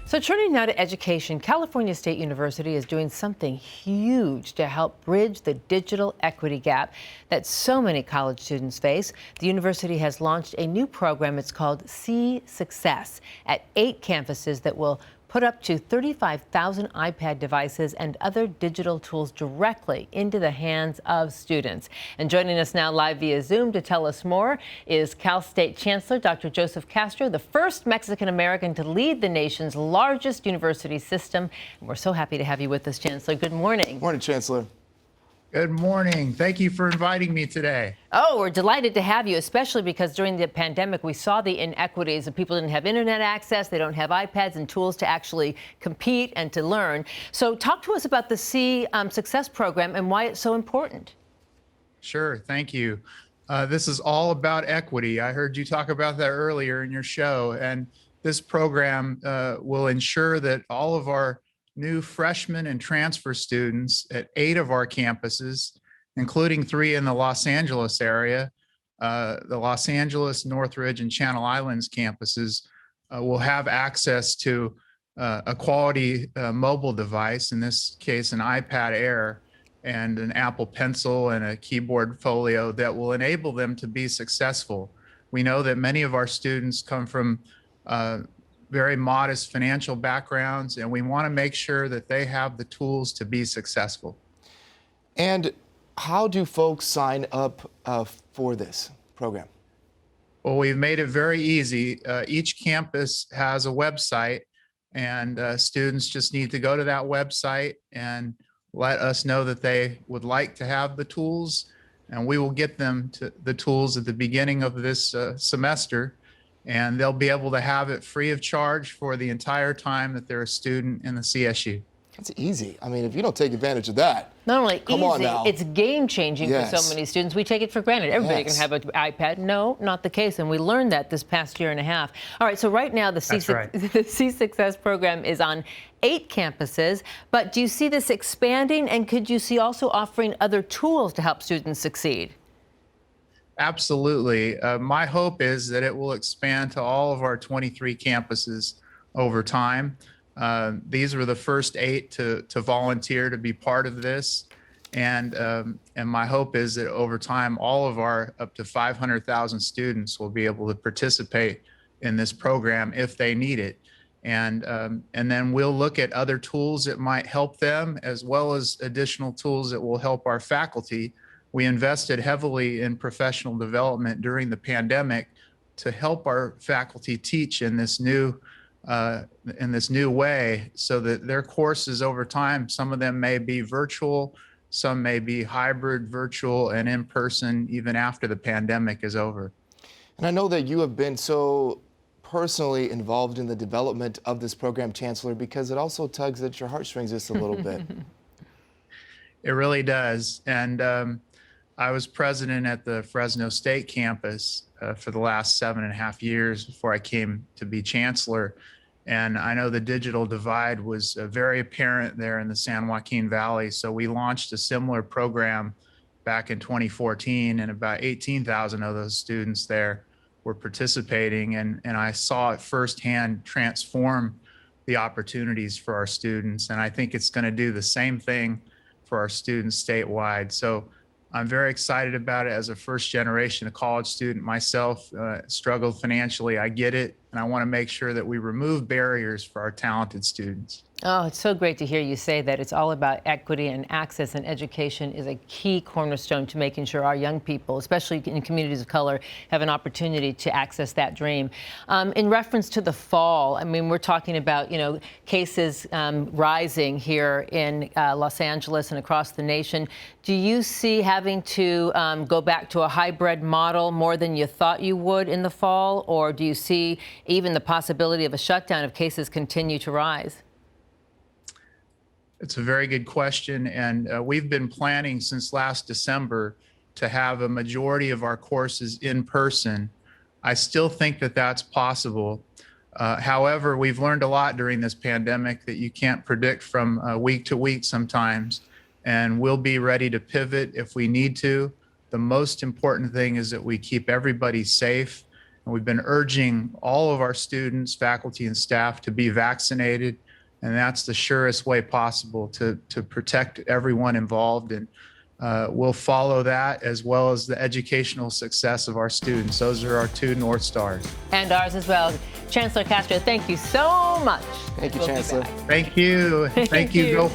So turning now to education, California State University is doing something huge to help bridge the digital equity gap that so many college students face. The university has launched a new program. It's called CSUCCESS at 8 campuses that will put up to 35,000 iPad devices and other digital tools directly into the hands of students. And joining us now live via Zoom to tell us more is Cal State Chancellor Dr. Joseph Castro, the first Mexican-American to lead the nation's largest university system. And we're so happy to have you with us, Chancellor. Good morning. Morning, Chancellor. Good morning. Thank you for inviting me today. Oh, we're delighted to have you, especially because during the pandemic, we saw the inequities of people didn't have internet access, they don't have iPads and tools to actually compete and to learn. So talk to us about the CSUCCESS program and why it's so important. Sure. Thank you. This is all about equity. I heard you talk about that earlier in your show, and this program will ensure that all of our new freshmen and transfer students at 8 of our campuses, including 3 in the Los Angeles area, the Los Angeles, Northridge, and Channel Islands campuses will have access to a quality mobile device, in this case, an iPad Air and an Apple Pencil and a keyboard folio that will enable them to be successful. We know that many of our students come from very modest financial backgrounds, and we want to make sure that they have the tools to be successful. And how do folks sign up for this program? Well, we've made it very easy. Each campus has a website, and students just need to go to that website and let us know that they would like to have the tools, and we will get them to the tools at the beginning of this semester. And they'll be able to have it free of charge for the entire time that they're a student in the CSU. That's easy. I mean, if you don't take advantage of that, not only come on now. It's game-changing for so many students. We take it for granted. Everybody can have an iPad. No, not the case. And we learned that this past year and a half. All right, so right now the CSUCCESS program is on 8 campuses. But do you see this expanding? And could you see also offering other tools to help students succeed? Absolutely. My hope is that it will expand to all of our 23 campuses over time. These were the first 8 to volunteer to be part of this. And my hope is that over time, all of our up to 500,000 students will be able to participate in this program if they need it. And then we'll look at other tools that might help them, as well as additional tools that will help our faculty. We invested heavily in professional development during the pandemic to help our faculty teach in this new way, so that their courses over time, some of them may be virtual, some may be hybrid, virtual, and in person even after the pandemic is over. And I know that you have been so personally involved in the development of this program, Chancellor, because it also tugs at your heartstrings just a little bit. It really does. And I was president at the Fresno State campus for the last 7.5 years before I came to be chancellor. And I know the digital divide was very apparent there in the San Joaquin Valley. So we launched a similar program back in 2014, and about 18,000 of those students there were participating. And I saw it firsthand transform the opportunities for our students. And I think it's going to do the same thing for our students statewide. So I'm very excited about it. As a first generation college student myself, struggled financially. I get it. And I want to make sure that we remove barriers for our talented students. Oh, it's so great to hear you say that. It's all about equity, and access, and education is a key cornerstone to making sure our young people, especially in communities of color, have an opportunity to access that dream. In reference to the fall, I mean, we're talking about, cases rising here in Los Angeles and across the nation. Do you see having to go back to a hybrid model more than you thought you would in the fall? Or do you see even the possibility of a shutdown if cases continue to rise? It's a very good question, and we've been planning since last December to have a majority of our courses in person. I still think that that's possible. However, we've learned a lot during this pandemic that you can't predict from week to week sometimes, and we'll be ready to pivot if we need to. The most important thing is that we keep everybody safe, And we've been urging all of our students, faculty, and staff to be vaccinated. And that's the surest way possible to protect everyone involved. And we'll follow that, as well as the educational success of our students. Those are our two North Stars. And ours as well. Chancellor Castro, thank you so much. Thank you, We'll be Chancellor. back. Thank you. Thank you. Go Hornets.